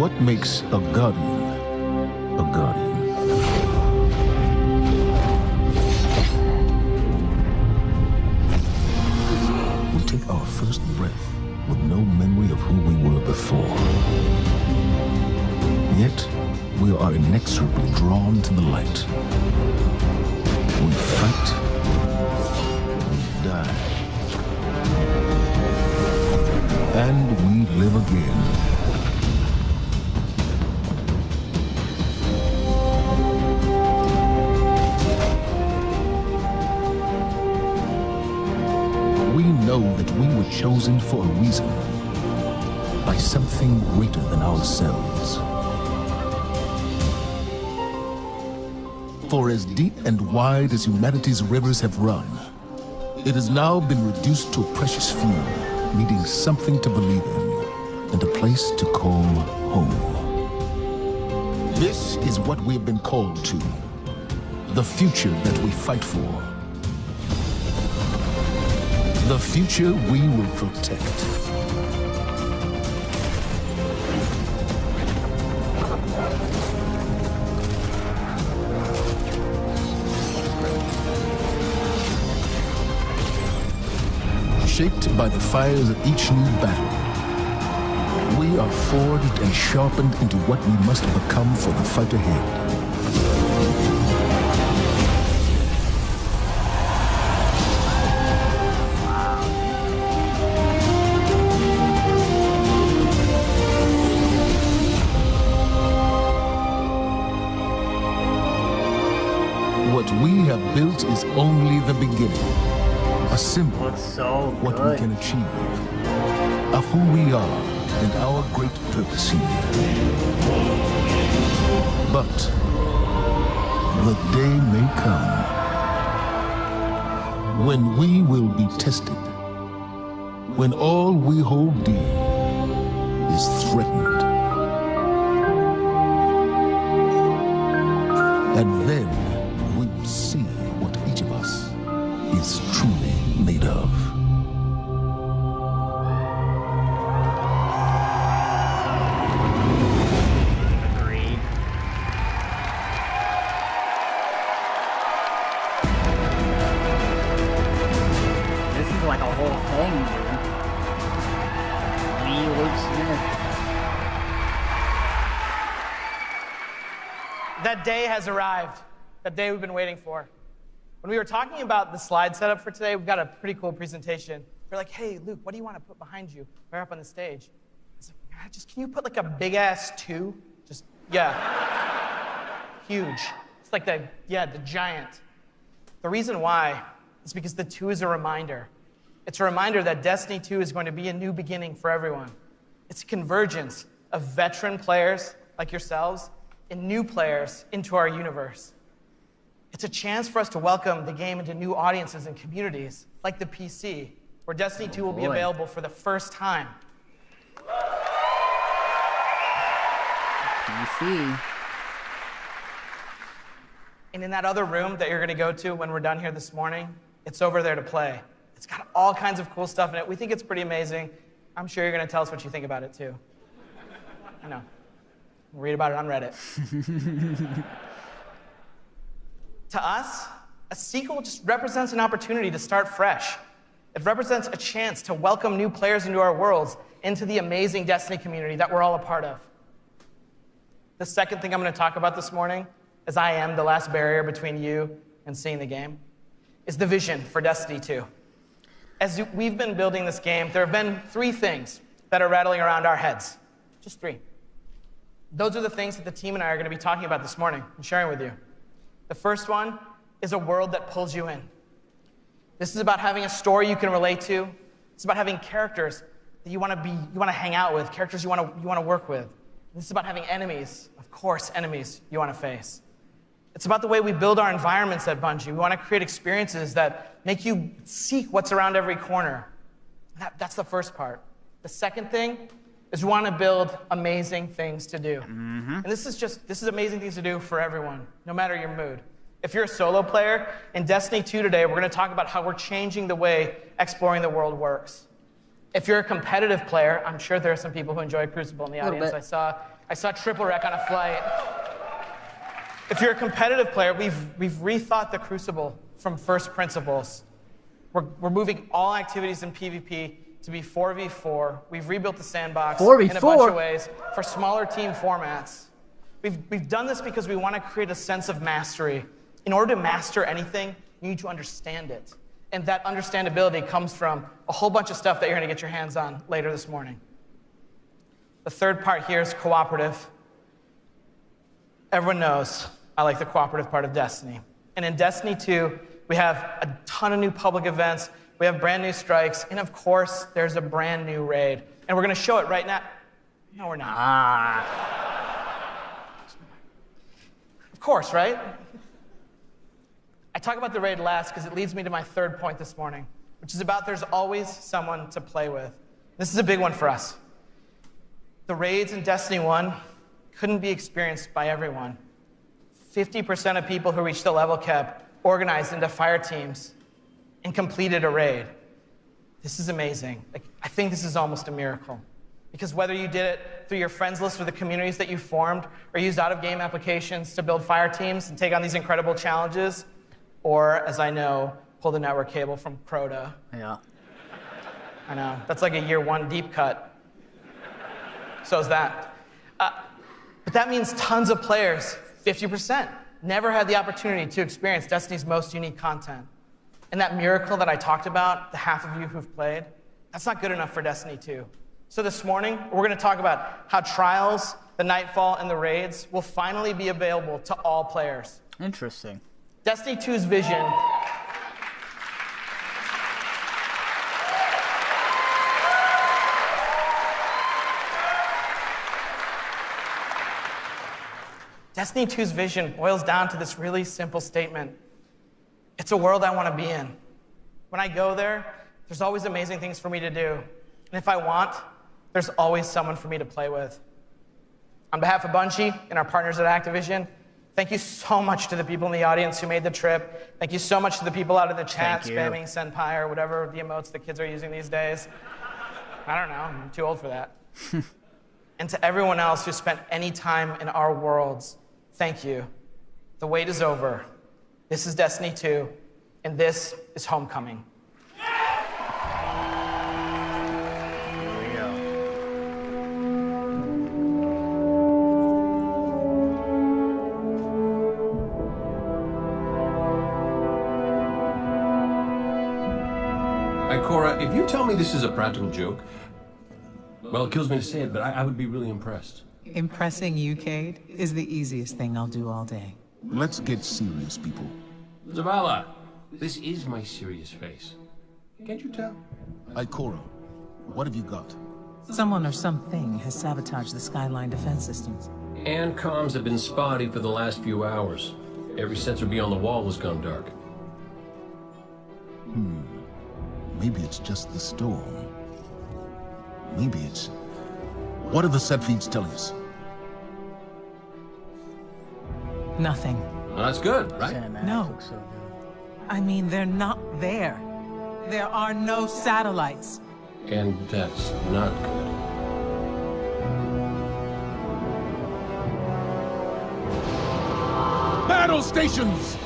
What makes a guardian a guardian? We take our first breath with no memory of who we were before. Yet, we are inexorably drawn to the light. We fight, we die, and we live again. We know that we were chosen for a reason, by something greater than ourselves. For as deep and wide as humanity's rivers have run, it has now been reduced to a precious few, needing something to believe in and a place to call home. This is what we have been called to, the future that we fight for. The future we will protect. Shaped by the fires of each new battle, we are forged and sharpened into what we must become for the fight ahead. What we have built is only the beginning. A symbol of what we can achieve, of who we are and our great purpose here. But the day may come when we will be tested, when all we hold dear is threatened. And then we will see what each of us is truly made of. Agreed. This is like a whole thing, dude. Luke Smith. That day has arrived. That day we've been waiting for. When we were talking about the slide setup for today, we've got a pretty cool presentation. We're like, hey, Luke, what do you want to put behind you? We're up on the stage. I said, just can you put like a big ass 2? Just, yeah. Huge. It's like the giant. The reason why is because the 2 is a reminder. It's a reminder that Destiny 2 is going to be a new beginning for everyone. It's a convergence of veteran players like yourselves and new players into our universe. It's a chance for us to welcome the game into new audiences and communities, like the PC, where Destiny 2 will be available for the first time. PC. And in that other room that you're going to go to when we're done here this morning, it's over there to play. It's got all kinds of cool stuff in it. We think it's pretty amazing. I'm sure you're going to tell us what you think about it, too. I know. Read about it on Reddit. To us, a sequel just represents an opportunity to start fresh. It represents a chance to welcome new players into our worlds, into the amazing Destiny community that we're all a part of. The second thing I'm going to talk about this morning, as I am the last barrier between you and seeing the game, is the vision for Destiny 2. As we've been building this game, there have been 3 things that are rattling around our heads. Just 3. Those are the things that the team and I are going to be talking about this morning and sharing with you. The first one is a world that pulls you in. This is about having a story you can relate to. It's about having characters that you want to hang out with, characters you want to work with. This is about having enemies, of course, enemies you want to face. It's about the way we build our environments at Bungie. We want to create experiences that make you seek what's around every corner. That's the first part. The second thing is we want to build amazing things to do. And this is amazing things to do for everyone, no matter your mood. If you're a solo player, in Destiny 2 today, we're going to talk about how we're changing the way exploring the world works. If you're a competitive player, I'm sure there are some people who enjoy Crucible in the audience. I saw I saw triple wreck on a flight. If you're a competitive player, we've rethought the Crucible from first principles. We're moving all activities in PvP to be 4v4. We've rebuilt the sandbox 4v4? in a bunch of ways for smaller team formats. We've done this because we want to create a sense of mastery. In order to master anything, you need to understand it. And that understandability comes from a whole bunch of stuff that you're going to get your hands on later this morning. The third part here is cooperative. Everyone knows I like the cooperative part of Destiny. And in Destiny 2, we have a ton of new public events, we have brand new strikes, and of course, there's a brand new raid. And we're going to show it right now. No, we're not. Of course, right? I talk about the raid last because it leads me to my third point this morning, which is about there's always someone to play with. This is a big one for us. The raids in Destiny 1 couldn't be experienced by everyone. 50% of people who reached the level cap organized into fire teams and completed a raid. This is amazing. I think this is almost a miracle. Because whether you did it through your friends list or the communities that you formed, or used out-of-game applications to build fire teams and take on these incredible challenges, or, as I know, pull the network cable from Crota. Yeah. I know. That's like a year one deep cut. So is that. But that means tons of players, 50%, never had the opportunity to experience Destiny's most unique content. And that miracle that I talked about, the half of you who've played, that's not good enough for Destiny 2. So this morning, we're going to talk about how Trials, the Nightfall, and the raids will finally be available to all players. Interesting. Destiny 2's vision Destiny 2's vision boils down to this really simple statement. It's a world I want to be in. When I go there, there's always amazing things for me to do. And if I want, there's always someone for me to play with. On behalf of Bungie and our partners at Activision, thank you so much to the people in the audience who made the trip. Thank you so much to the people out in the chat spamming Senpai or whatever the emotes the kids are using these days. I don't know, I'm too old for that. And to everyone else who spent any time in our worlds, thank you. The wait is over. This is Destiny 2, and this is Homecoming. Here we go. Ikora, if you tell me this is a practical joke, well, it kills me to say it, but I would be really impressed. Impressing you, Cade, is the easiest thing I'll do all day. Let's get serious, people. Zavala, this is my serious face. Can't you tell? Ikora, what have you got? Someone or something has sabotaged the Skyline defense systems. And comms have been spotty for the last few hours. Every sensor beyond the wall has gone dark. Maybe it's just the storm. Maybe it's... What are the set feeds telling us? Nothing. Well, that's good, right? Cinematics No. look so good. I mean, they're not there. There are no satellites. And that's not good. Battle stations!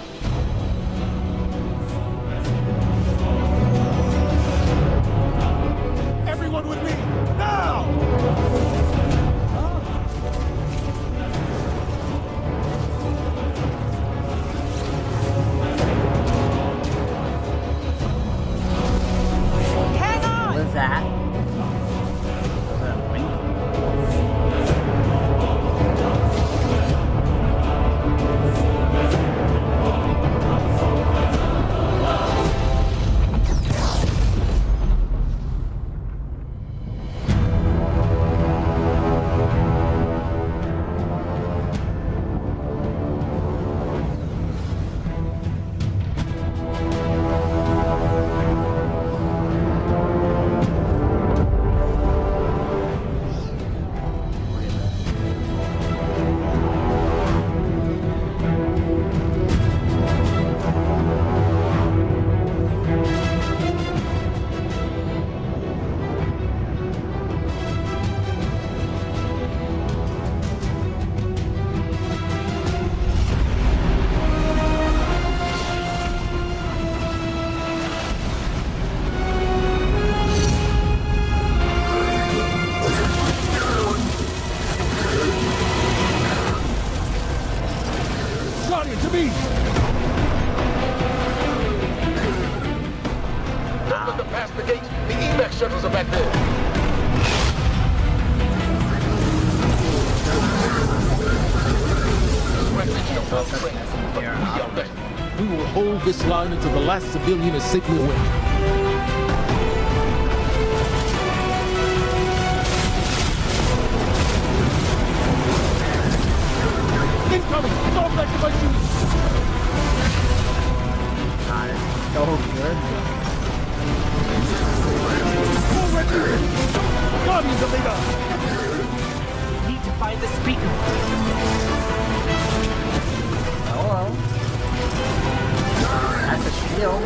Everyone with me, now! Hang on! What is that? Was that a blink? shuttles are back there. We will hold this line until the last civilian is safely away. Incoming! Don't let my shooting! God, it's so good. Guardians of Leader! Need to find the speaker. Hello. That's a shield.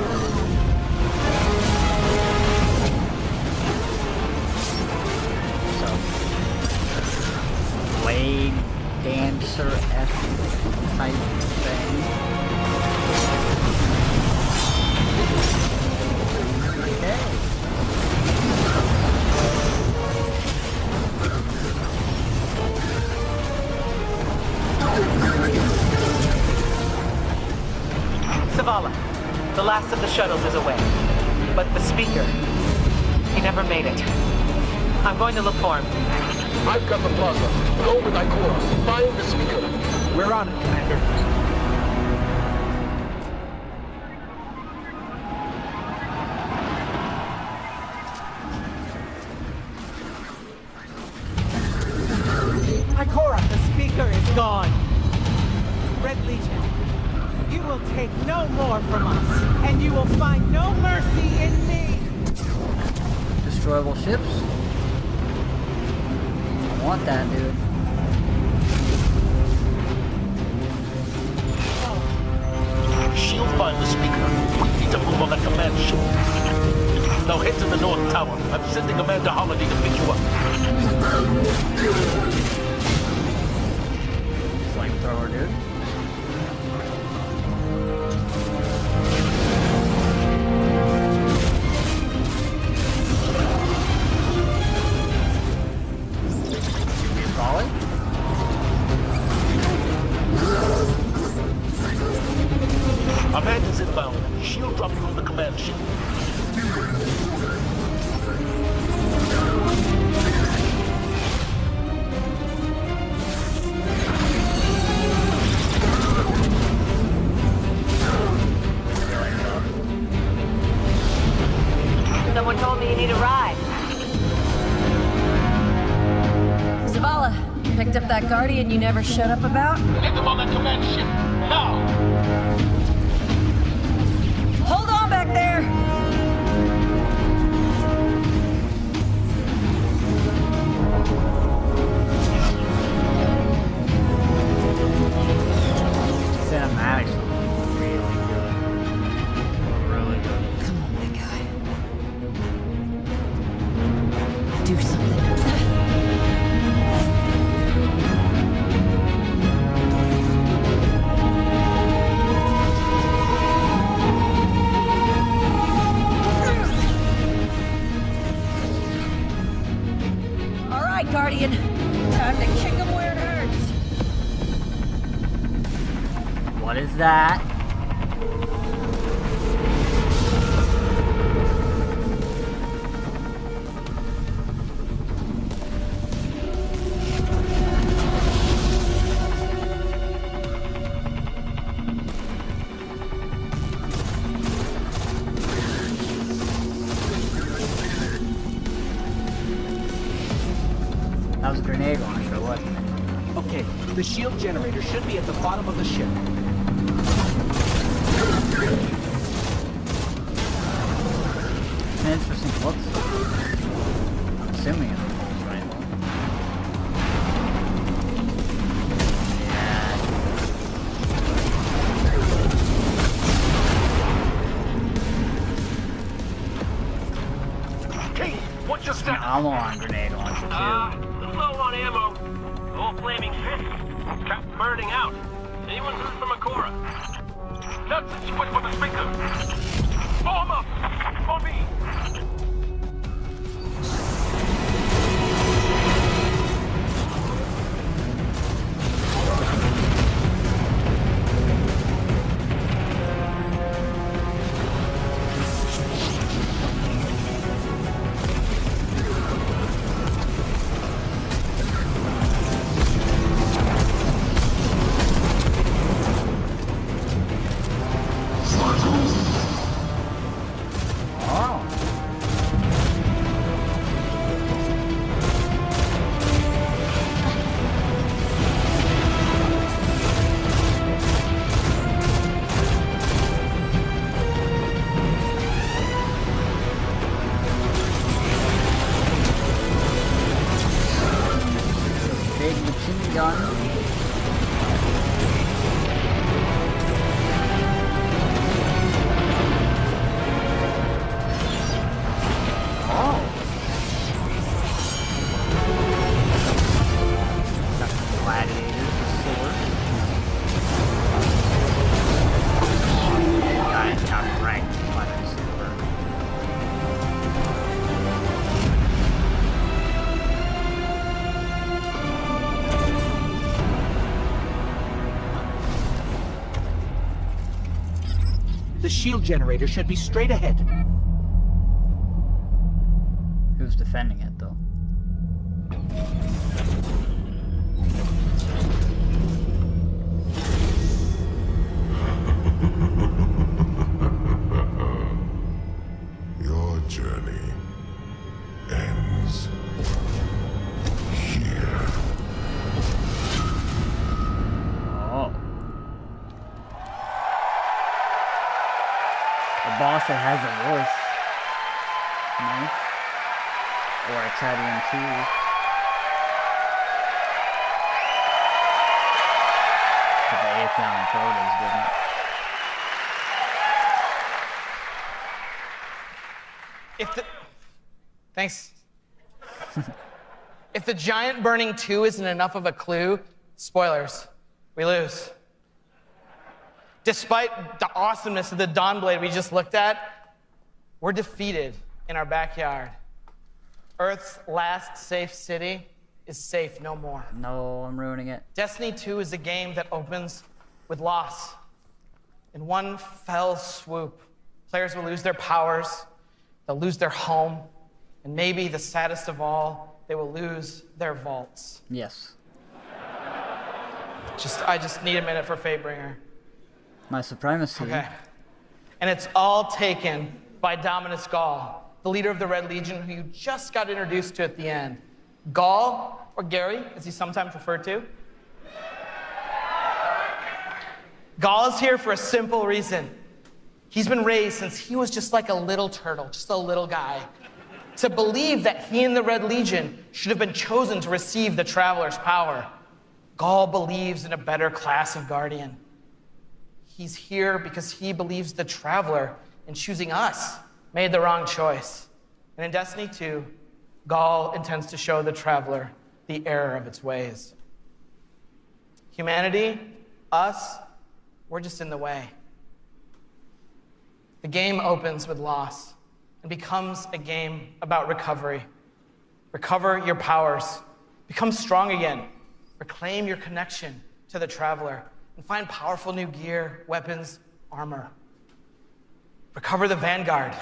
So, blade dancer-esque type thing. Okay. Zavala, the last of the shuttles is away. But the speaker, he never made it. I'm going to look for him. I've got the plaza. Go with Ikora. Find the speaker. We're on it, Commander. Ikora, the speaker is gone. Red Legion, you will take no more from us, and you will find no mercy in me. Destroyable ships? I want that, dude. She'll find the speaker. We need to move on that command ship. Now head to the North Tower. I'm sending Commander Holiday to pick you up. Flamethrower, dude. Solid? Our man is inbound. She'll drop you on the command ship. Someone told me you need a ride. Zavala, picked up that Guardian you never showed up about? Get them on that command ship. Now! Hold on back there! Cinematics were really good. Really good. Come on, big guy. Do something. All right, Guardian. Time to kick him where it hurts. What is that? That was a grenade launcher, wasn't it? Okay, the shield generator should be at the bottom of the ship. An interesting look. I'm assuming it's right. Hey, what's your status? I'm on grenade launcher too. Low on ammo. All flaming fish. Trap burning out. Anyone heard from Ikora? That's it. Wait for the speaker. Form up! On me! shield generator should be straight ahead. Who's defending it, though? Your journey ends here. Oh. A boss that has a voice. Nice. Or Italian too. But the A-Town Todas didn't. Thanks. If the giant burning 2 isn't enough of a clue, spoilers, we lose. Despite the awesomeness of the Dawnblade we just looked at, we're defeated in our backyard. Earth's last safe city is safe no more. No, I'm ruining it. Destiny 2 is a game that opens with loss. In one fell swoop, players will lose their powers, they'll lose their home, and maybe the saddest of all, they will lose their vaults. Yes. I just need a minute for Fatebringer. My supremacy. Okay. And it's all taken by Dominus Gaul, the leader of the Red Legion who you just got introduced to at the end. Gaul, or Gary, as he's sometimes referred to. Gaul is here for a simple reason. He's been raised since he was just like a little turtle, just a little guy, to believe that he and the Red Legion should have been chosen to receive the Traveler's power. Gaul believes in a better class of Guardian. He's here because he believes the Traveler, in choosing us, made the wrong choice. And in Destiny 2, Gaul intends to show the Traveler the error of its ways. Humanity, us, we're just in the way. The game opens with loss and becomes a game about recovery. Recover your powers. Become strong again. Reclaim your connection to the Traveler and find powerful new gear, weapons, armor. Recover the Vanguard.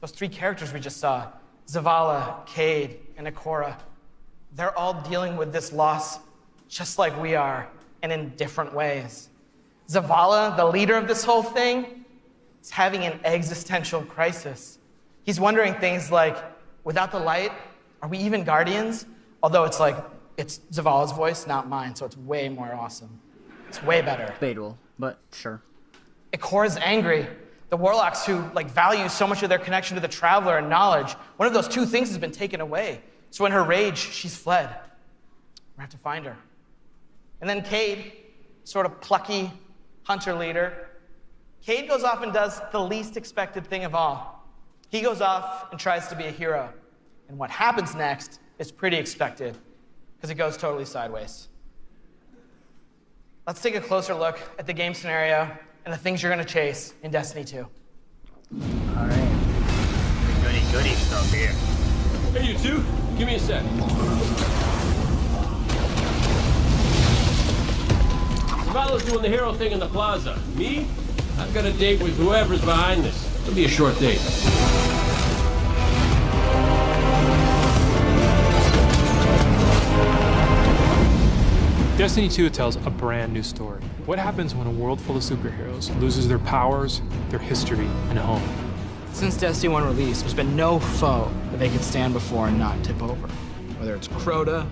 Those 3 characters we just saw, Zavala, Cade, and Ikora. They're all dealing with this loss just like we are, and in different ways. Zavala, the leader of this whole thing, is having an existential crisis. He's wondering things like, without the light, are we even Guardians? Although it's Zavala's voice, not mine, so it's way more awesome. It's way better. Debatable, but sure. Ikora's angry. The Warlocks who value so much of their connection to the Traveler and knowledge, one of those 2 things has been taken away. So in her rage, she's fled. We're gonna have to find her. And then Cade, sort of plucky hunter leader, Cade goes off and does the least expected thing of all. He goes off and tries to be a hero. And what happens next is pretty expected, because it goes totally sideways. Let's take a closer look at the game scenario and the things you're gonna chase in Destiny 2. All right. The goody stuff here. Hey, you two, give me a sec. Zavala's doing the hero thing in the plaza. Me? I've got a date with whoever's behind this. It'll be a short date. Destiny 2 tells a brand new story. What happens when a world full of superheroes loses their powers, their history, and home? Since Destiny 1 release, there's been no foe that they could stand before and not tip over. Whether it's Crota,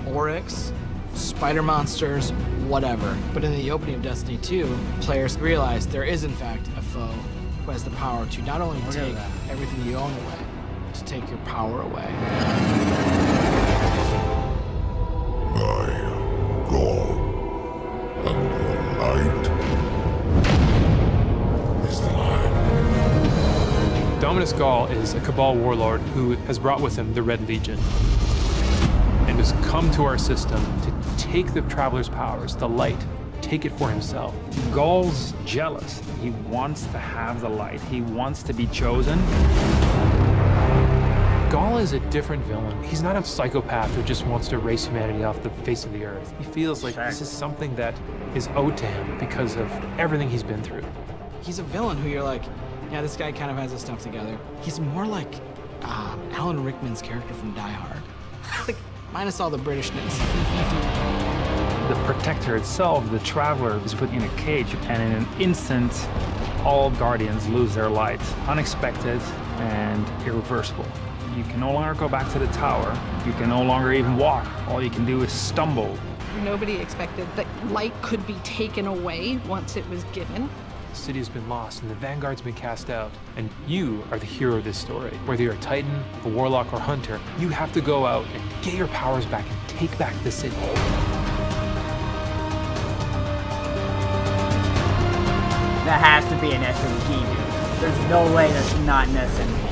Oryx, spider monsters, whatever. But in the opening of Destiny 2, players realize there is in fact a foe who has the power to not only take everything you own away, but to take your power away. I am Gaul, and the light is light. Dominus Gaul is a Cabal warlord who has brought with him the Red Legion and has come to our system to take the Traveler's powers, the light, take it for himself. Gaul's jealous. He wants to have the light. He wants to be chosen. Gaul is a different villain. He's not a psychopath who just wants to erase humanity off the face of the earth. He feels like this is something that is owed to him because of everything he's been through. He's a villain who you're like, yeah, this guy kind of has his stuff together. He's more like Alan Rickman's character from Die Hard. Like, minus all the Britishness. The Protector itself, the Traveler, is put in a cage, and in an instant, all Guardians lose their light. Unexpected and irreversible. You can no longer go back to the tower. You can no longer even walk. All you can do is stumble. Nobody expected that light could be taken away once it was given. The city has been lost and the Vanguard's been cast out. And you are the hero of this story. Whether you're a Titan, a Warlock, or Hunter, you have to go out and get your powers back and take back the city. That has to be an SMG, dude. There's no way that's not an SMG.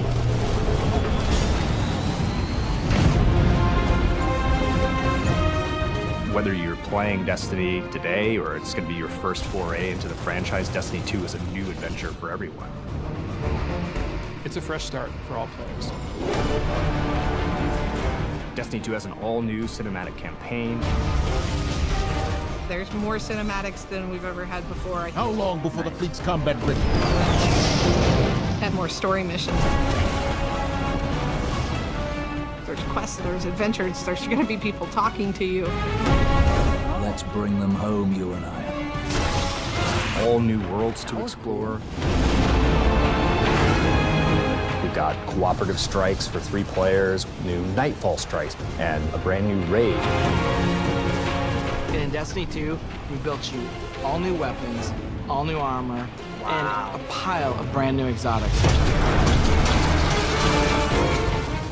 Whether you're playing Destiny today or it's going to be your first foray into the franchise, Destiny 2 is a new adventure for everyone. It's a fresh start for all players. Destiny 2 has an all-new cinematic campaign. There's more cinematics than we've ever had before. How long before the fleet's combat ready? And more story missions. There's quests, there's adventures, there's gonna be people talking to you. Let's bring them home, you and I. All new worlds to explore. We've got cooperative strikes for 3 players, new Nightfall strikes, and a brand new raid. And in Destiny 2, we built you all new weapons, all new armor, and a pile of brand new exotics.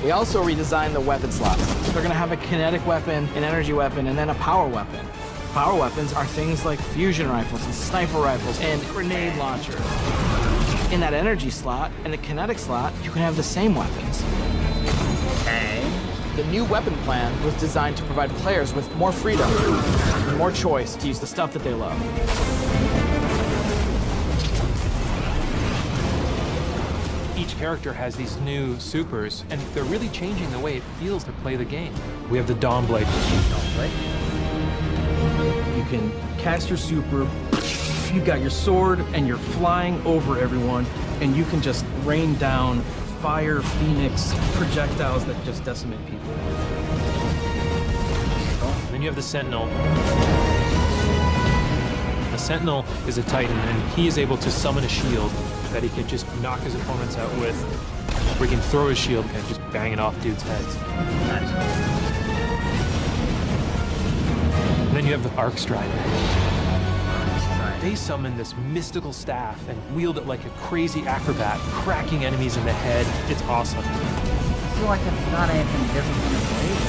We also redesigned the weapon slots. They're gonna have a kinetic weapon, an energy weapon, and then a power weapon. Power weapons are things like fusion rifles and sniper rifles and grenade launchers. In that energy slot and the kinetic slot, you can have the same weapons. Okay. The new weapon plan was designed to provide players with more freedom and more choice to use the stuff that they love. Each character has these new supers, and they're really changing the way it feels to play the game. We have the Dawnblade. You can cast your super, you've got your sword, and you're flying over everyone, and you can just rain down fire, phoenix, projectiles that just decimate people. And then you have the Sentinel. The Sentinel is a Titan, and he is able to summon a shield that he can just knock his opponents out with, or he can throw his shield and just bang it off dudes' heads. And then you have the Arc Strider. They summon this mystical staff and wield it like a crazy acrobat, cracking enemies in the head. It's awesome. I feel like it's not anything different from the Blade.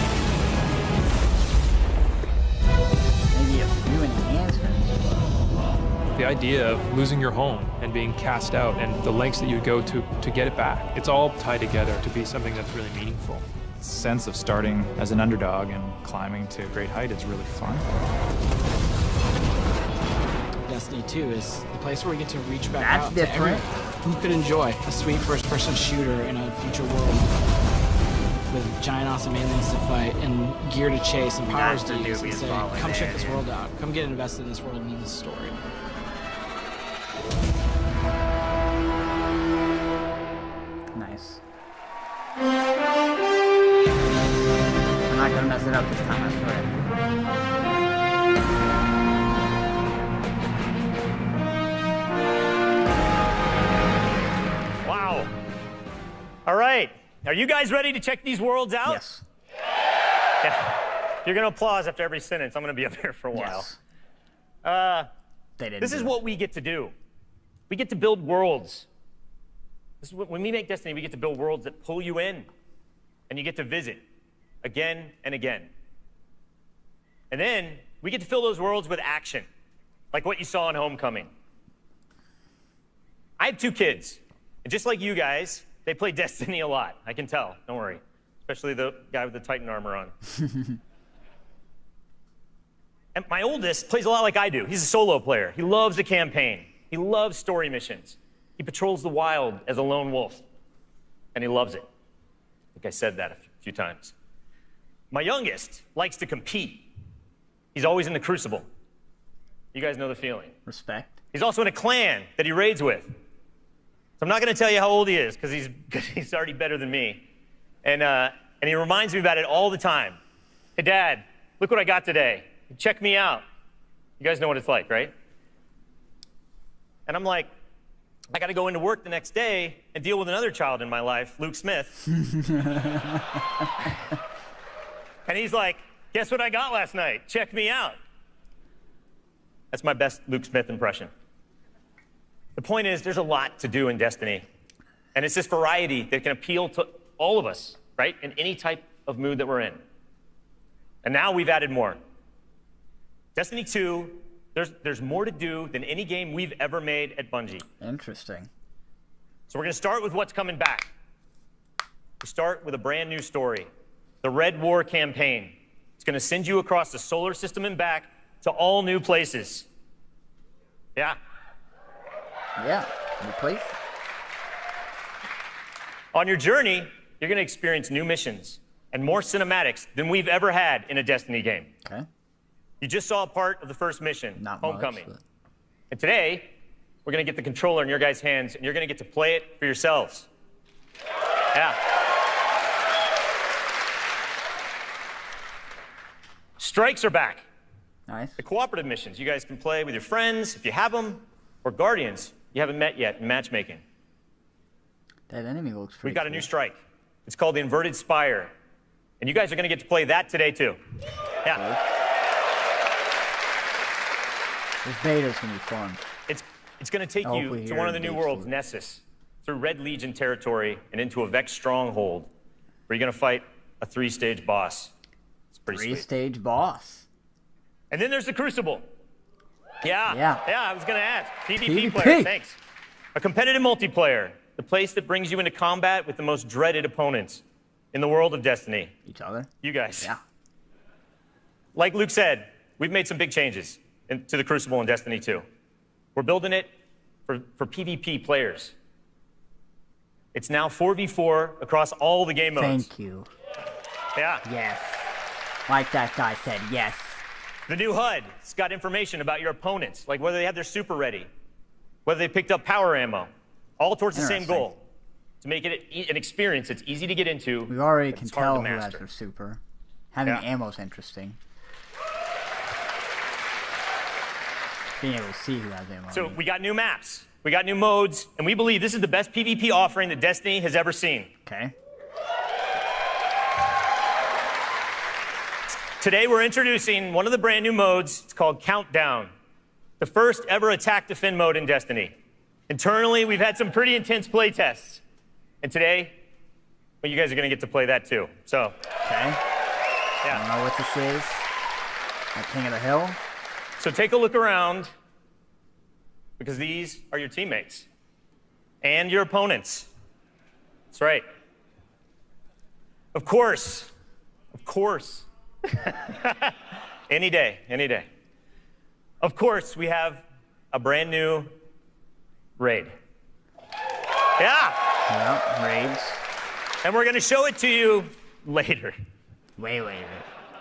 Maybe a few enhancements. The idea of losing your home and being cast out and the lengths that you go to get it back, it's all tied together to be something that's really meaningful. The sense of starting as an underdog and climbing to a great height is really fun. Destiny 2 is the place where we get to reach back That's out different. to everyone who could enjoy a sweet first-person shooter in a future world with giant awesome aliens to fight and gear to chase and powers to use and say, come check this world out. Come get invested in this world and in this story. Nice. I'm not gonna mess it up this time, I swear. Wow. All right. Are you guys ready to check these worlds out? Yes. Yeah. You're gonna applause after every sentence. I'm gonna be up here for a while. Yes. This is what we get to do. We get to build worlds. This is when we make Destiny, we get to build worlds that pull you in, and you get to visit again and again. And then we get to fill those worlds with action, like what you saw in Homecoming. I have 2 kids, and just like you guys, they play Destiny a lot. I can tell, don't worry. Especially the guy with the Titan armor on. And my oldest plays a lot like I do. He's a solo player. He loves the campaign. He loves story missions. He patrols the wild as a lone wolf, and he loves it. I think I said that a few times. My youngest likes to compete. He's always in the crucible. You guys know the feeling. Respect. He's also in a clan that he raids with. So I'm not going to tell you how old he is, because he's already better than me. And he reminds me about it all the time. Hey, Dad, look what I got today. Check me out. You guys know what it's like, right? And I'm like, I got to go into work the next day and deal with another child in my life, Luke Smith. And he's like, guess what I got last night? Check me out. That's my best Luke Smith impression. The point is, there's a lot to do in Destiny. And it's this variety that can appeal to all of us, right? In any type of mood that we're in. And now we've added more. Destiny 2, there's more to do than any game we've ever made at Bungie. Interesting. So we're going to start with what's coming back. We start with a brand new story, the Red War campaign. It's going to send you across the solar system and back to all new places. Yeah. Yeah, new place. On your journey, you're going to experience new missions and more cinematics than we've ever had in a Destiny game. Okay. You just saw a part of the first mission, Not Homecoming. much, but... And today, we're going to get the controller in your guys' hands, and you're going to get to play it for yourselves. Yeah. Strikes are back. Nice. The cooperative missions you guys can play with your friends, if you have them, or Guardians you haven't met yet in matchmaking. That enemy looks pretty We've got cool. a new strike. It's called the Inverted Spire. And you guys are going to get to play that today, too. Yeah. This beta's going to be fun. It's going to take you to one of the new worlds, Nessus, through Red Legion territory and into a Vex stronghold, where you're going to fight a 3-stage boss. It's pretty sweet. 3-stage boss. And then there's the Crucible. Yeah, I was going to ask. PvP PvP. player, thanks. A competitive multiplayer, the place that brings you into combat with the most dreaded opponents in the world of Destiny. Each other? You guys. Yeah. Like Luke said, we've made some big changes to the Crucible in Destiny 2. We're building it for PvP players. It's now 4v4 across all the game modes. Thank you. Yeah. Yes. Like that guy said, yes. The new HUD's got information about your opponents, like whether they have their super ready, whether they picked up power ammo, all towards the same goal, to make it an experience that's easy to get into. We already can it's hard tell to who has master. their super. Having ammo's interesting. Being able to see who has ammo. So we got new maps, we got new modes, and we believe this is the best PvP offering that Destiny has ever seen. Okay. Today we're introducing one of the brand new modes. It's called Countdown, the first ever attack defend mode in Destiny. Internally, we've had some pretty intense play tests. And today, well, you guys are going to get to play that too. So, okay. Yeah. I don't know what this is. Like King of the Hill. So take a look around, because these are your teammates and your opponents. That's right. Of course. Any day, any day. Of course, we have a brand new raid. Yeah. Yeah, raids. And we're going to show it to you later. Way later.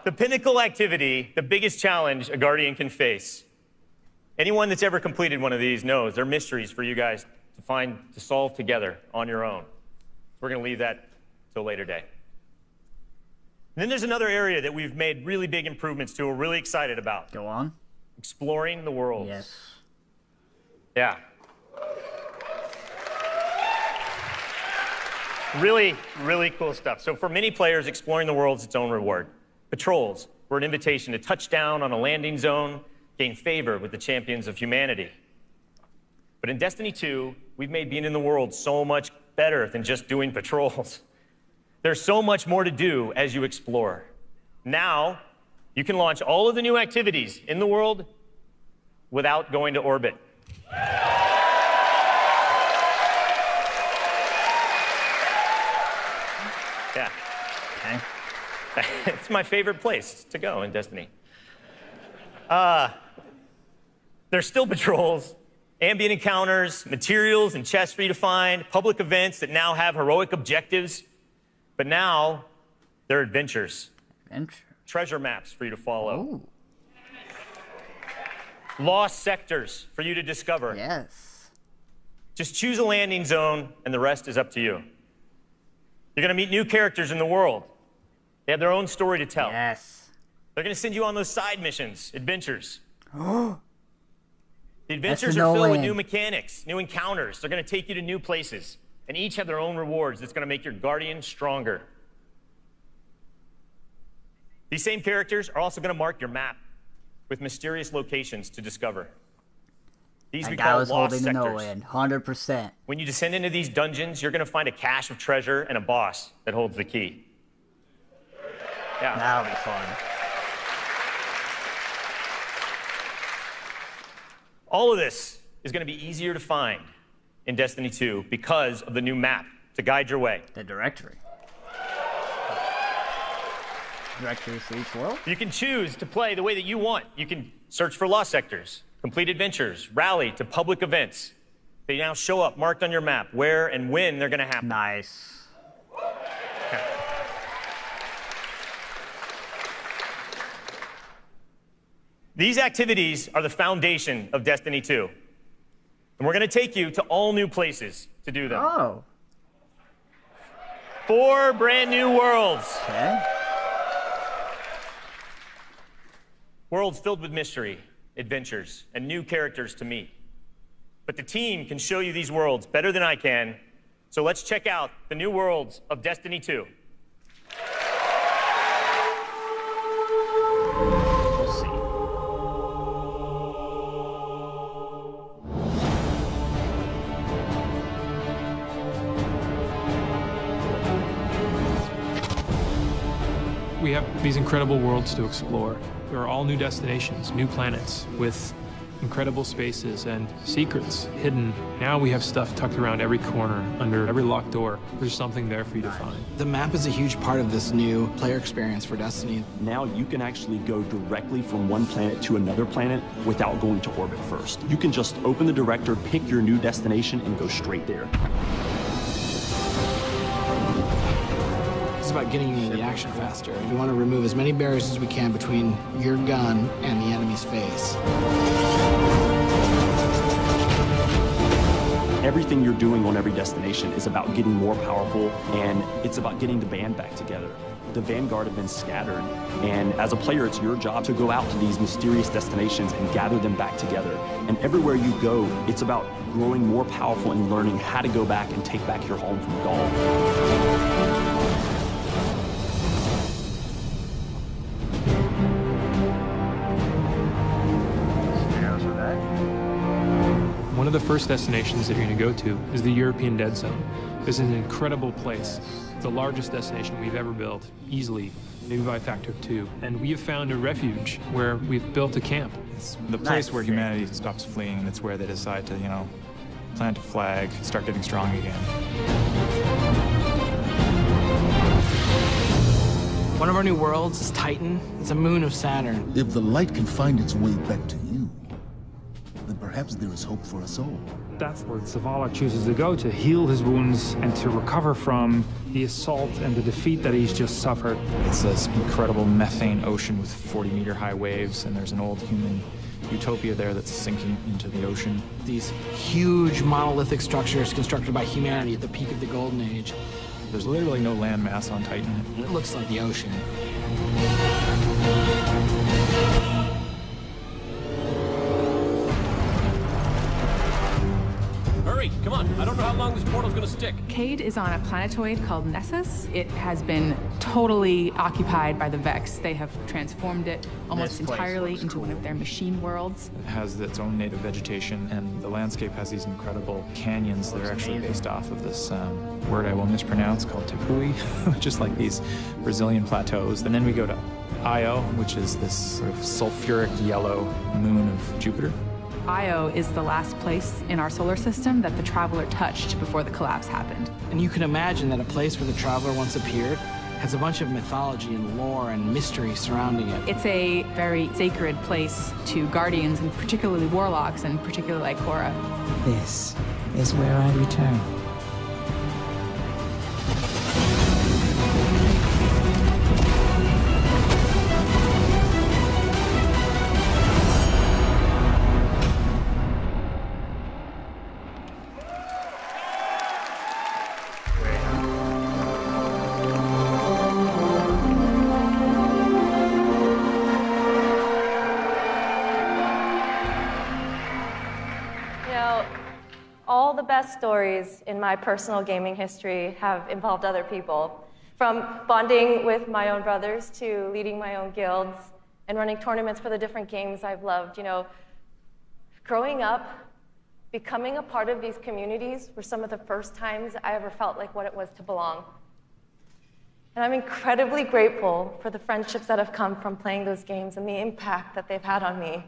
The pinnacle activity, the biggest challenge a Guardian can face. Anyone that's ever completed one of these knows they're mysteries for you guys to solve together on your own. We're going to leave that till a later day. And then there's another area that we've made really big improvements to, we're really excited about. Go on. Exploring the world. Yes. Yeah. Really, really cool stuff. So for many players, exploring the world is its own reward. Patrols were an invitation to touch down on a landing zone, gain favor with the champions of humanity. But in Destiny 2, we've made being in the world so much better than just doing patrols. There's so much more to do as you explore. Now, you can launch all of the new activities in the world without going to orbit. Yeah. Okay. It's my favorite place to go in Destiny. There's still patrols, ambient encounters, materials and chests for you to find, public events that now have heroic objectives. But now, they're adventures. Adventure. Treasure maps for you to follow. Ooh. lost sectors for you to discover. Yes. Just choose a landing zone, and the rest is up to you. You're going to meet new characters in the world. They have their own story to tell. Yes. They're going to send you on those side missions, adventures. Oh. The adventures are filled with new mechanics, new encounters. They're going to take you to new places, and each have their own rewards that's going to make your Guardian stronger. These same characters are also going to mark your map with mysterious locations to discover. These we call lost sectors. 100%. When you descend into these dungeons, you're going to find a cache of treasure and a boss that holds the key. Yeah. That'll be fun. All of this is going to be easier to find in Destiny 2 because of the new map to guide your way. The directory. Directory for each world? You can choose to play the way that you want. You can search for lost sectors, complete adventures, rally to public events. They now show up marked on your map where and when they're going to happen. Nice. These activities are the foundation of Destiny 2. And we're going to take you to all new places to do them. Oh. 4 brand new worlds. Okay. Worlds filled with mystery, adventures, and new characters to meet. But the team can show you these worlds better than I can, so let's check out the new worlds of Destiny 2. Let's see. We have these incredible worlds to explore. There are all new destinations, new planets with incredible spaces and secrets hidden. Now we have stuff tucked around every corner, under every locked door. There's something there for you to find. The map is a huge part of this new player experience for Destiny. Now you can actually go directly from one planet to another planet without going to orbit first. You can just open the director, pick your new destination, and go straight there. It's about getting you into the action faster. We want to remove as many barriers as we can between your gun and the enemy's face. Everything you're doing on every destination is about getting more powerful, and it's about getting the band back together. The Vanguard have been scattered, and as a player, it's your job to go out to these mysterious destinations and gather them back together. And everywhere you go, it's about growing more powerful and learning how to go back and take back your home from Gaul. One of the first destinations that you're going to go to is the European Dead Zone. This is an incredible place. It's the largest destination we've ever built, easily, maybe by a factor of 2. And we have found a refuge where we've built a camp. It's the place where humanity stops fleeing, and it's where they decide to, plant a flag, start getting strong again. One of our new worlds is Titan. It's a moon of Saturn. If the light can find its way back to you, then perhaps there is hope for us all. That's where Zavala chooses to go, to heal his wounds and to recover from the assault and the defeat that he's just suffered. It's this incredible methane ocean with 40-meter high waves, and there's an old human utopia there that's sinking into the ocean. These huge monolithic structures constructed by humanity at the peak of the Golden Age. There's literally no land mass on Titan. It looks like the ocean. Hurry, come on. I don't know how long this portal's gonna stick. Cade is on a planetoid called Nessus. It has been totally occupied by the Vex. They have transformed it almost entirely into one of their machine worlds. It has its own native vegetation, and the landscape has these incredible canyons that are actually based off of this word I will mispronounce called Tepui, just like these Brazilian plateaus. And then we go to Io, which is this sort of sulfuric yellow moon of Jupiter. Io is the last place in our solar system that the Traveler touched before the collapse happened. And you can imagine that a place where the Traveler once appeared has a bunch of mythology and lore and mystery surrounding it. It's a very sacred place to Guardians, and particularly Warlocks, and particularly Ikora. This is where I return. best stories in my personal gaming history have involved other people. From bonding with my own brothers to leading my own guilds and running tournaments for the different games I've loved. You know, growing up, becoming a part of these communities were some of the first times I ever felt like what it was to belong. And I'm incredibly grateful for the friendships that have come from playing those games and the impact that they've had on me.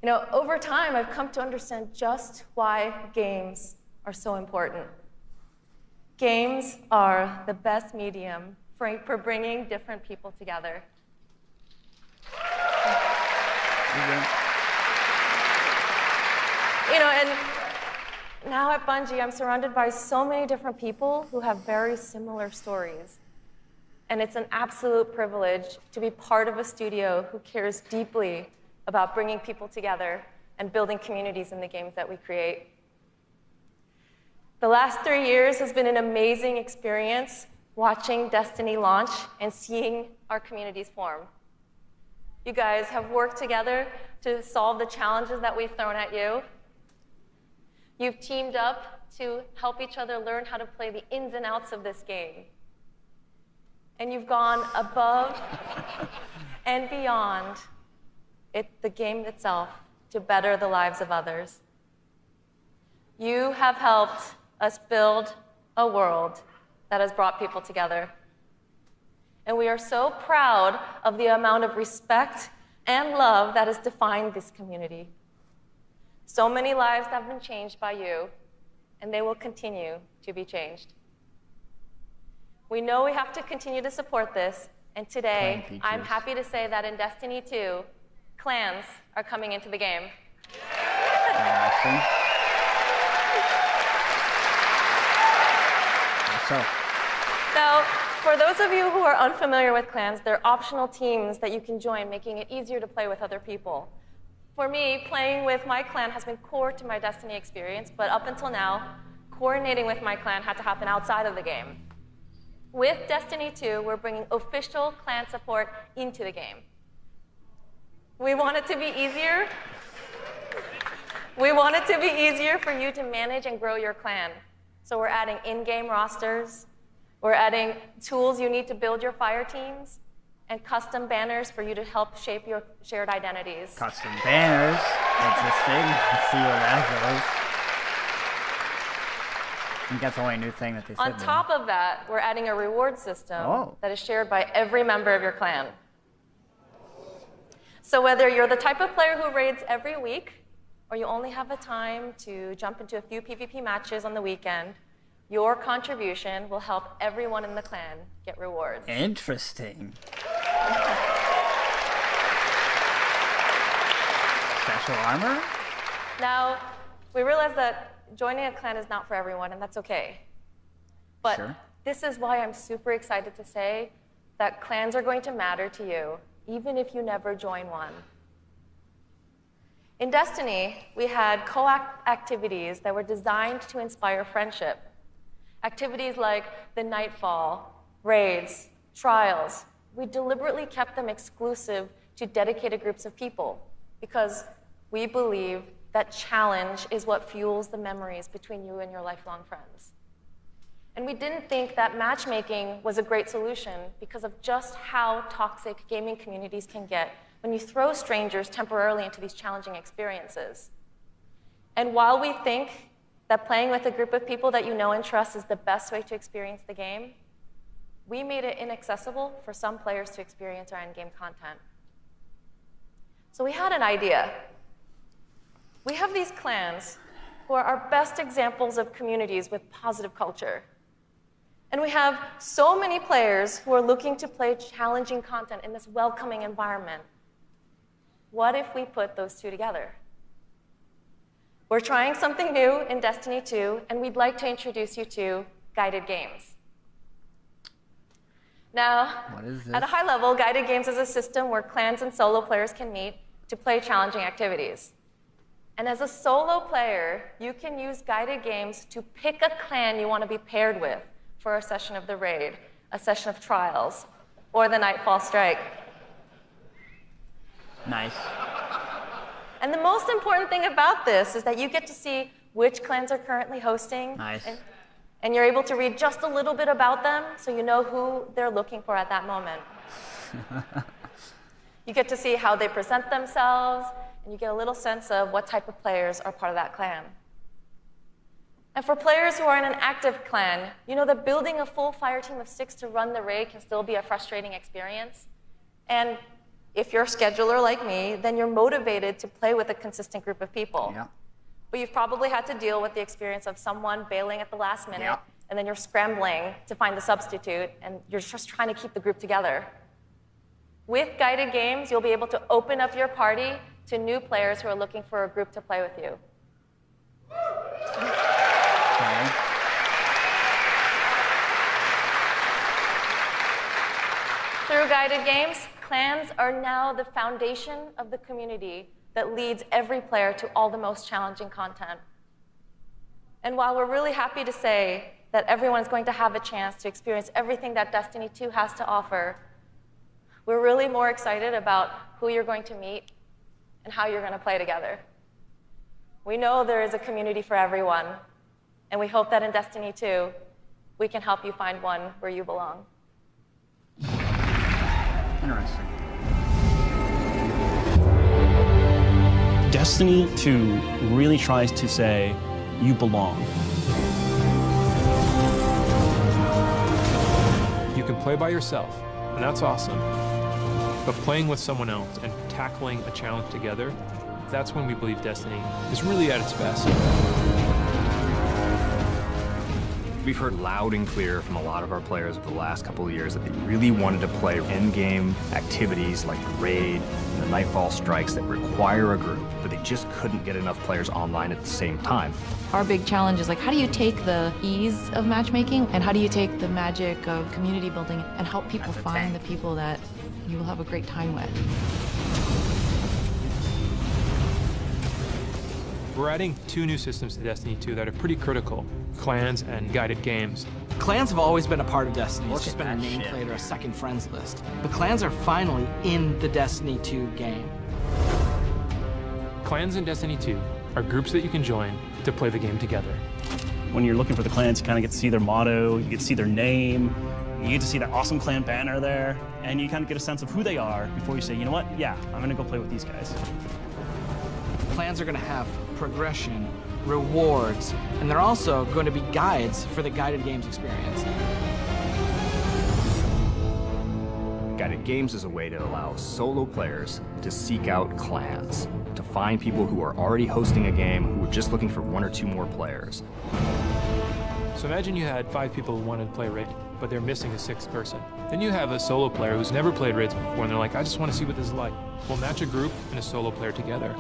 You know, over time, I've come to understand just why games are so important. Games are the best medium for bringing different people together. You know, and now at Bungie, I'm surrounded by so many different people who have very similar stories. And it's an absolute privilege to be part of a studio who cares deeply about bringing people together and building communities in the games that we create. The last 3 years has been an amazing experience watching Destiny launch and seeing our communities form. You guys have worked together to solve the challenges that we've thrown at you. You've teamed up to help each other learn how to play the ins and outs of this game. And you've gone above and beyond the game itself to better the lives of others. You have helped us build a world that has brought people together. And we are so proud of the amount of respect and love that has defined this community. So many lives have been changed by you, and they will continue to be changed. We know we have to continue to support this, and today, I'm happy to say that in Destiny 2, clans are coming into the game. Awesome. Now, for those of you who are unfamiliar with clans, they're optional teams that you can join, making it easier to play with other people. For me, playing with my clan has been core to my Destiny experience, but up until now, coordinating with my clan had to happen outside of the game. With Destiny 2, we're bringing official clan support into the game. We want it to be easier. We want it to be easier for you to manage and grow your clan. So we're adding in-game rosters, we're adding tools you need to build your fire teams, and custom banners for you to help shape your shared identities. Custom banners. Interesting. Let's see where that goes. I think that's the only new thing that they said. On top of that, we're adding a reward system that is shared by every member of your clan. So whether you're the type of player who raids every week, or you only have the time to jump into a few PvP matches on the weekend, your contribution will help everyone in the clan get rewards. Interesting. Special armor? Now, we realize that joining a clan is not for everyone, and that's okay. But this is why I'm super excited to say that clans are going to matter to you, even if you never join one. In Destiny, we had co-op activities that were designed to inspire friendship. Activities like the Nightfall, raids, trials. We deliberately kept them exclusive to dedicated groups of people because we believe that challenge is what fuels the memories between you and your lifelong friends. And we didn't think that matchmaking was a great solution because of just how toxic gaming communities can get when you throw strangers temporarily into these challenging experiences. And while we think that playing with a group of people that you know and trust is the best way to experience the game, we made it inaccessible for some players to experience our endgame content. So we had an idea. We have these clans who are our best examples of communities with positive culture. And we have so many players who are looking to play challenging content in this welcoming environment. What if we put those two together? We're trying something new in Destiny 2, and we'd like to introduce you to guided games. Now, at a high level, guided games is a system where clans and solo players can meet to play challenging activities. And as a solo player, you can use guided games to pick a clan you want to be paired with for a session of the raid, a session of trials, or the Nightfall Strike. Nice. And the most important thing about this is that you get to see which clans are currently hosting. Nice. And you're able to read just a little bit about them so you know who they're looking for at that moment. You get to see how they present themselves, and you get a little sense of what type of players are part of that clan. And for players who are in an active clan, you know that building a full fire team of 6 to run the raid can still be a frustrating experience. And if you're a scheduler like me, then you're motivated to play with a consistent group of people. Yeah. But you've probably had to deal with the experience of someone bailing at the last minute, and then you're scrambling to find the substitute, and you're just trying to keep the group together. With guided games, you'll be able to open up your party to new players who are looking for a group to play with you. Okay. Through guided games, clans are now the foundation of the community that leads every player to all the most challenging content. And while we're really happy to say that everyone's going to have a chance to experience everything that Destiny 2 has to offer, we're really more excited about who you're going to meet and how you're going to play together. We know there is a community for everyone, and we hope that in Destiny 2, we can help you find one where you belong. Interesting. Destiny 2 really tries to say, you belong. You can play by yourself, and that's awesome. But playing with someone else and tackling a challenge together, that's when we believe Destiny is really at its best. We've heard loud and clear from a lot of our players over the last couple of years that they really wanted to play in-game activities like the raid and the Nightfall strikes that require a group, but they just couldn't get enough players online at the same time. Our big challenge is like, how do you take the ease of matchmaking and how do you take the magic of community building and help people find the people that you will have a great time with? We're adding 2 new systems to Destiny 2 that are pretty critical: clans and guided games. Clans have always been a part of Destiny. It's just been a nameplate or a second friends list. But clans are finally in the Destiny 2 game. Clans in Destiny 2 are groups that you can join to play the game together. When you're looking for the clans, you kind of get to see their motto, you get to see their name, you get to see that awesome clan banner there, and you kind of get a sense of who they are before you say, you know what, yeah, I'm gonna go play with these guys. Clans are going to have progression, rewards, and they're also going to be guides for the guided games experience. Guided games is a way to allow solo players to seek out clans, to find people who are already hosting a game who are just looking for 1 or 2 more players. So imagine you had 5 people who wanted to play raid, but they're missing a 6th person. Then you have a solo player who's never played raids before, and they're like, I just want to see what this is like. We'll match a group and a solo player together.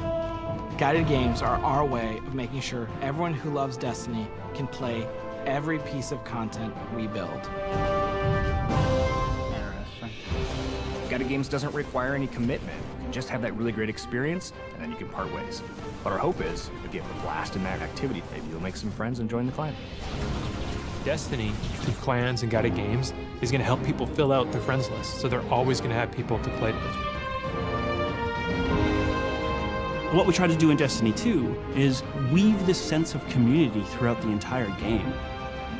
Guided games are our way of making sure everyone who loves Destiny can play every piece of content we build. Guided games doesn't require any commitment. You can just have that really great experience, and then you can part ways. But our hope is, if you have a blast in that activity, maybe you'll make some friends and join the clan. Destiny, through clans and guided games, is going to help people fill out their friends list, so they're always going to have people to play with. What we try to do in Destiny 2 is weave this sense of community throughout the entire game.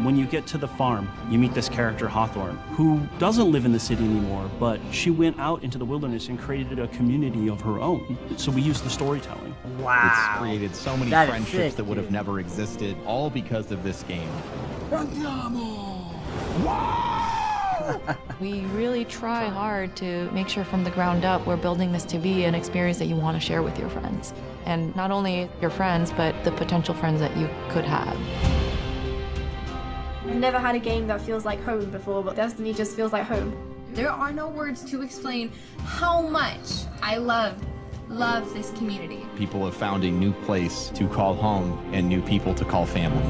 When you get to the farm, you meet this character, Hawthorne, who doesn't live in the city anymore, but she went out into the wilderness and created a community of her own. So we use the storytelling. Wow. It's created so many That is friendships sick, that would have never existed, all because of this game. We really try hard to make sure from the ground up we're building this to be an experience that you want to share with your friends. And not only your friends, but the potential friends that you could have. I've never had a game that feels like home before, but Destiny just feels like home. There are no words to explain how much I love this community. People have found a new place to call home and new people to call family.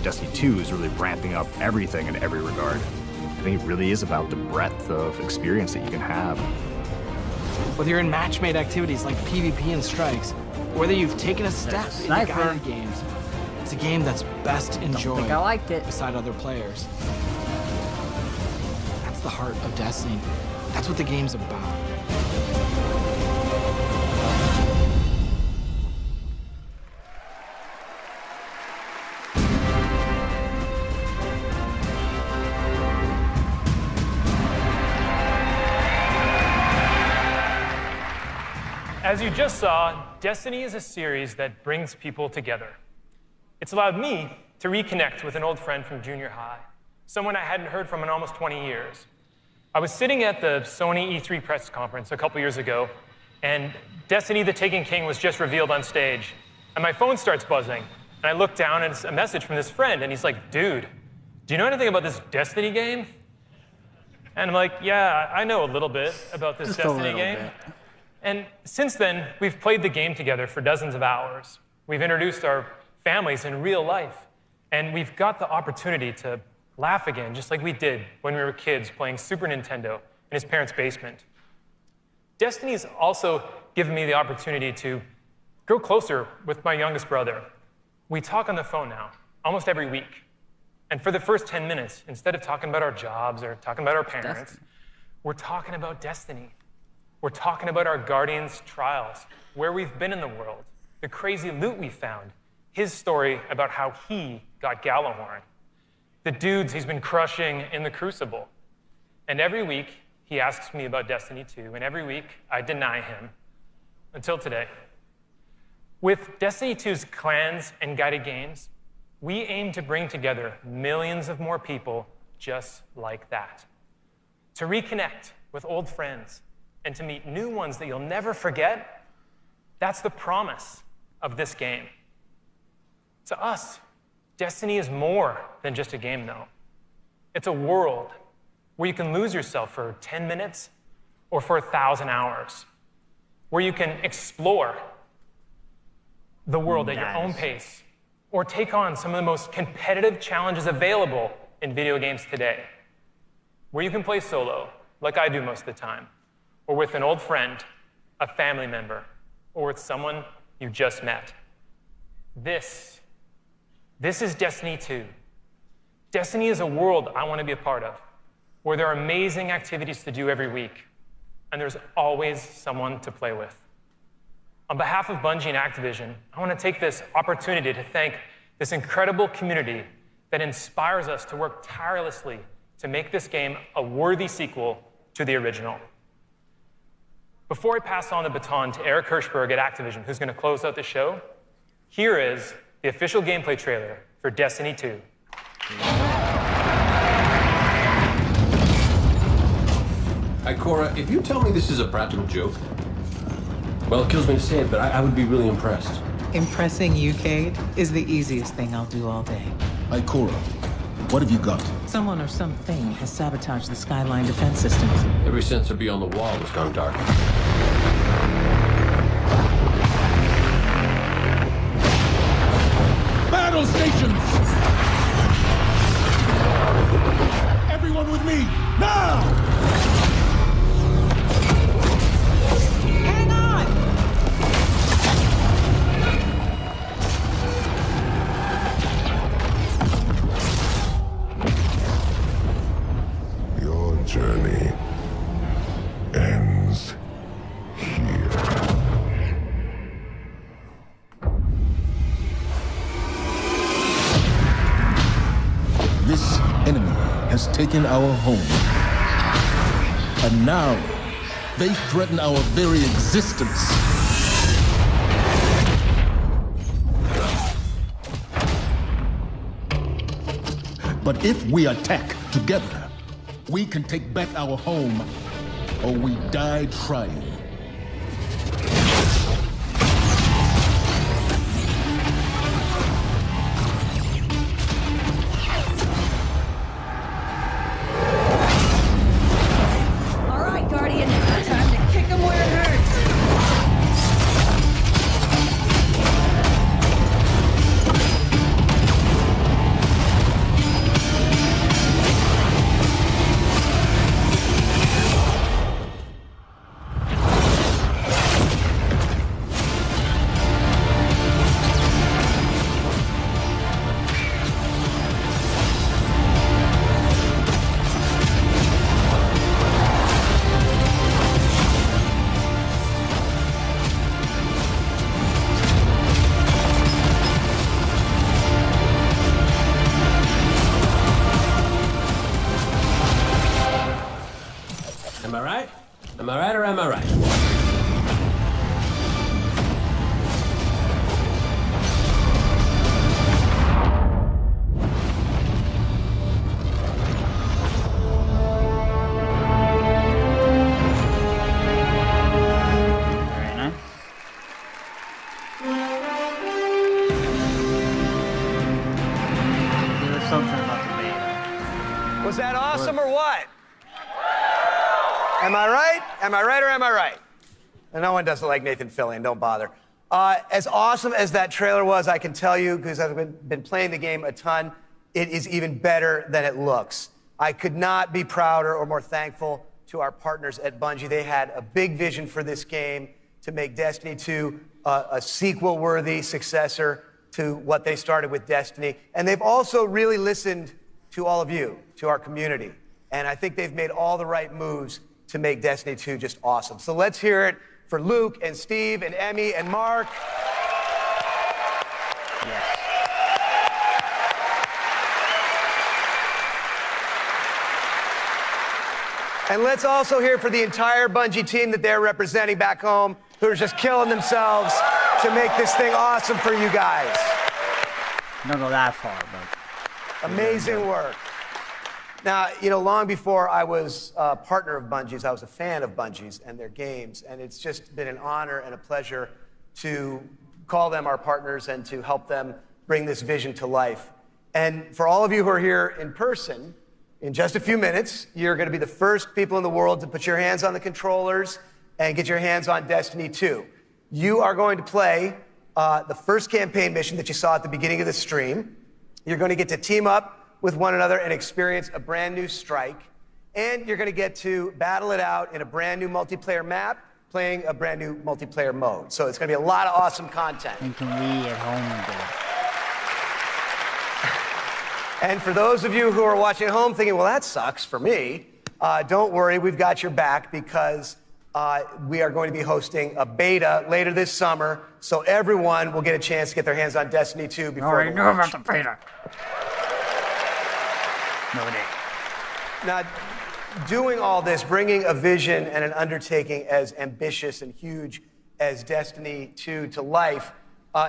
Destiny 2 is really ramping up everything in every regard. I think it really is about the breadth of experience that you can have. Whether you're in match-made activities like PvP and strikes, or whether you've taken a step into guided games, it's a game that's best enjoyed beside other players. That's the heart of Destiny. That's what the game's about. As you just saw, Destiny is a series that brings people together. It's allowed me to reconnect with an old friend from junior high, someone I hadn't heard from in almost 20 years. I was sitting at the Sony E3 press conference a couple years ago, and Destiny the Taken King was just revealed on stage, and my phone starts buzzing. And I look down, and it's a message from this friend, and he's like, dude, do you know anything about this Destiny game? And I'm like, yeah, I know a little bit about this Destiny game. And since then, we've played the game together for dozens of hours. We've introduced our families in real life, and we've got the opportunity to laugh again, just like we did when we were kids playing Super Nintendo in his parents' basement. Destiny's also given me the opportunity to grow closer with my youngest brother. We talk on the phone now, almost every week. And for the first 10 minutes, instead of talking about our jobs or talking about our parents, we're talking about Destiny. We're talking about our Guardian's trials, where we've been in the world, the crazy loot we found, his story about how he got Gallahorn, the dudes he's been crushing in the Crucible. And every week, he asks me about Destiny 2, and every week, I deny him, until today. With Destiny 2's clans and guided games, we aim to bring together millions of more people just like that. To reconnect with old friends and to meet new ones that you'll never forget, that's the promise of this game. To us, Destiny is more than just a game, though. It's a world where you can lose yourself for 10 minutes or for 1,000 hours, where you can explore the world at your own pace, or take on some of the most competitive challenges available in video games today, where you can play solo, like I do most of the time, or with an old friend, a family member, or with someone you just met. This is Destiny 2. Destiny is a world I want to be a part of, where there are amazing activities to do every week, and there's always someone to play with. On behalf of Bungie and Activision, I want to take this opportunity to thank this incredible community that inspires us to work tirelessly to make this game a worthy sequel to the original. Before I pass on the baton to Eric Hirschberg at Activision, who's going to close out the show, here is the official gameplay trailer for Destiny 2. Ikora, if you tell me this is a practical joke, well, it kills me to say it, but I would be really impressed. Impressing you, Cade, is the easiest thing I'll do all day. Ikora, what have you got? Someone or something has sabotaged the Skyline defense systems. Every sensor beyond the wall has gone dark. Battle stations! Everyone with me, now! Journey ends here. This enemy has taken our home. And now, they threaten our very existence. But if we attack together, we can take back our home, or we die trying. All right, Guardian, time to kick him where it hurts. something about the beta. Was that awesome or what? Am I right? Am I right or am I right? And no one doesn't like Nathan Fillion, don't bother. As awesome as that trailer was, I can tell you, because I've been playing the game a ton, it is even better than it looks. I could not be prouder or more thankful to our partners at Bungie. They had a big vision for this game to make Destiny 2 a sequel-worthy successor to what they started with Destiny. And they've also really listened to all of you, to our community. And I think they've made all the right moves to make Destiny 2 just awesome. So let's hear it for Luke and Steve and Emmy and Mark. Yes. And let's also hear for the entire Bungie team that they're representing back home, who are just killing themselves to make this thing awesome for you guys. Don't go that far, but amazing work. Now, you know, long before I was a partner of Bungie's, I was a fan of Bungie's and their games, and it's just been an honor and a pleasure to call them our partners and to help them bring this vision to life. And for all of you who are here in person, in just a few minutes, you're going to be the first people in the world to put your hands on the controllers and get your hands on Destiny 2. You are going to play the first campaign mission that you saw at the beginning of the stream. You're going to get to team up with one another and experience a brand new strike. And you're going to get to battle it out in a brand new multiplayer map, playing a brand new multiplayer mode. So it's going to be a lot of awesome content. And can we at home do it? And for those of you who are watching at home thinking, well, that sucks for me, don't worry, we've got your back, because we are going to be hosting a beta later this summer, so everyone will get a chance to get their hands on Destiny 2 before I knew about the beta. No, it ain't. Now, doing all this, bringing a vision and an undertaking as ambitious and huge as Destiny 2 to life,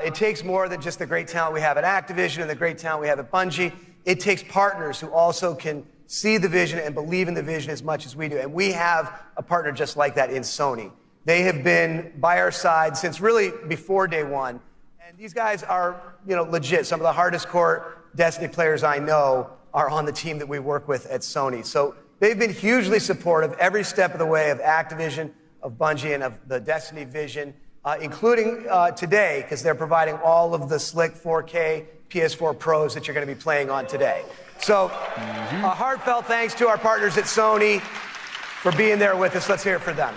it takes more than just the great talent we have at Activision and the great talent we have at Bungie. It takes partners who also can see the vision and believe in the vision as much as we do. And we have a partner just like that in Sony. They have been by our side since really before day one. And these guys are, you know, legit. Some of the hardest core Destiny players I know are on the team that we work with at Sony. So they've been hugely supportive every step of the way of Activision, of Bungie, and of the Destiny vision, including today, because they're providing all of the slick 4K PS4 Pros that you're going to be playing on today. So a heartfelt thanks to our partners at Sony for being there with us. Let's hear it for them.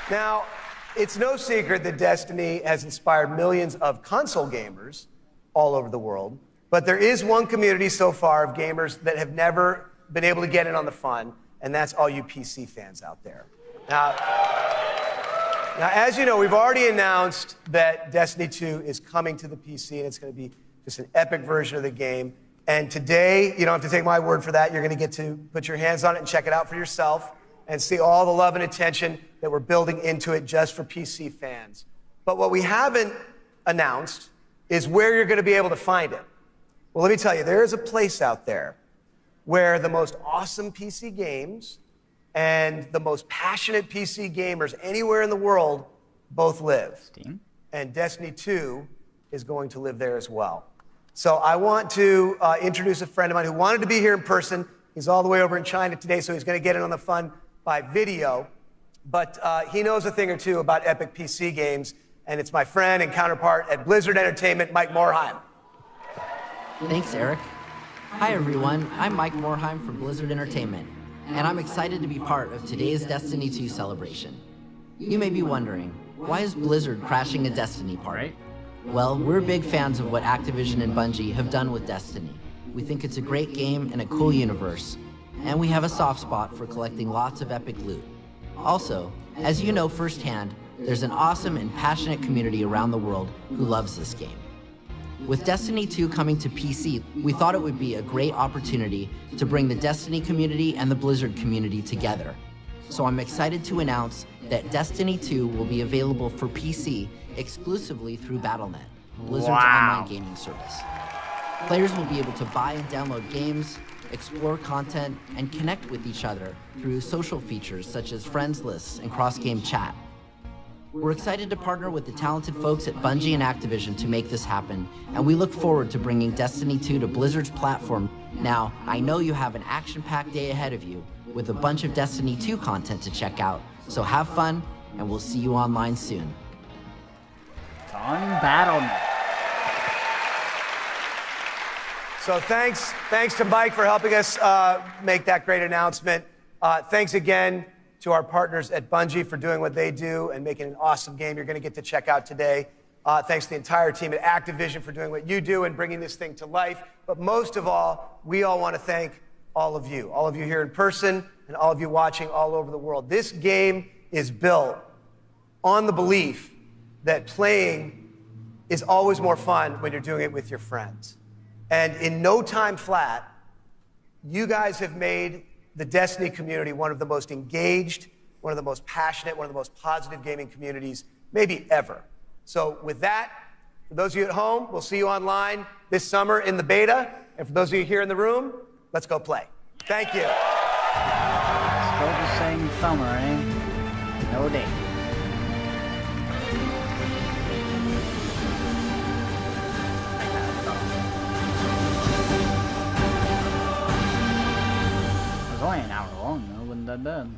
Now, it's no secret that Destiny has inspired millions of console gamers all over the world, but there is one community so far of gamers that have never been able to get in on the fun, and that's all you PC fans out there. Now, as you know, we've already announced that Destiny 2 is coming to the PC, and it's going to be just an epic version of the game. And today, you don't have to take my word for that. You're going to get to put your hands on it and check it out for yourself and see all the love and attention that we're building into it just for PC fans. But what we haven't announced is where you're going to be able to find it. Well, let me tell you, there is a place out there where the most awesome PC games and the most passionate PC gamers anywhere in the world both live. Steam? And Destiny 2 is going to live there as well. So I want to introduce a friend of mine who wanted to be here in person. He's all the way over in China today, so he's going to get in on the fun by video. But he knows a thing or two about epic PC games, and it's my friend and counterpart at Blizzard Entertainment, Mike Morhaime. Thanks, Eric. Hi, everyone. I'm Mike Morhaime from Blizzard Entertainment, and I'm excited to be part of today's Destiny 2 celebration. You may be wondering, why is Blizzard crashing a Destiny party? Well, we're big fans of what Activision and Bungie have done with Destiny. We think it's a great game and a cool universe, and we have a soft spot for collecting lots of epic loot. Also, as you know firsthand, there's an awesome and passionate community around the world who loves this game. With Destiny 2 coming to PC, we thought it would be a great opportunity to bring the Destiny community and the Blizzard community together. So I'm excited to announce that Destiny 2 will be available for PC exclusively through Battle.net, Blizzard's online gaming service. Players will be able to buy and download games, explore content, and connect with each other through social features such as friends lists and cross-game chat. We're excited to partner with the talented folks at Bungie and Activision to make this happen, and we look forward to bringing Destiny 2 to Blizzard's platform. Now, I know you have an action-packed day ahead of you with a bunch of Destiny 2 content to check out, so have fun, and we'll see you online soon. It's on Battle.net. So thanks to Mike for helping us make that great announcement. Thanks again to our partners at Bungie for doing what they do and making an awesome game you're going to get to check out today. Thanks to the entire team at Activision for doing what you do and bringing this thing to life. But most of all, we all want to thank all of you here in person and all of you watching all over the world. This game is built on the belief that playing is always more fun when you're doing it with your friends. And in no time flat, you guys have made the Destiny community one of the most engaged, one of the most passionate, one of the most positive gaming communities maybe ever. So with that, for those of you at home, we'll see you online this summer in the beta. And for those of you here in the room, let's go play. Thank you. Still the same summer, eh? No date. It was only an hour long though, wasn't that bad?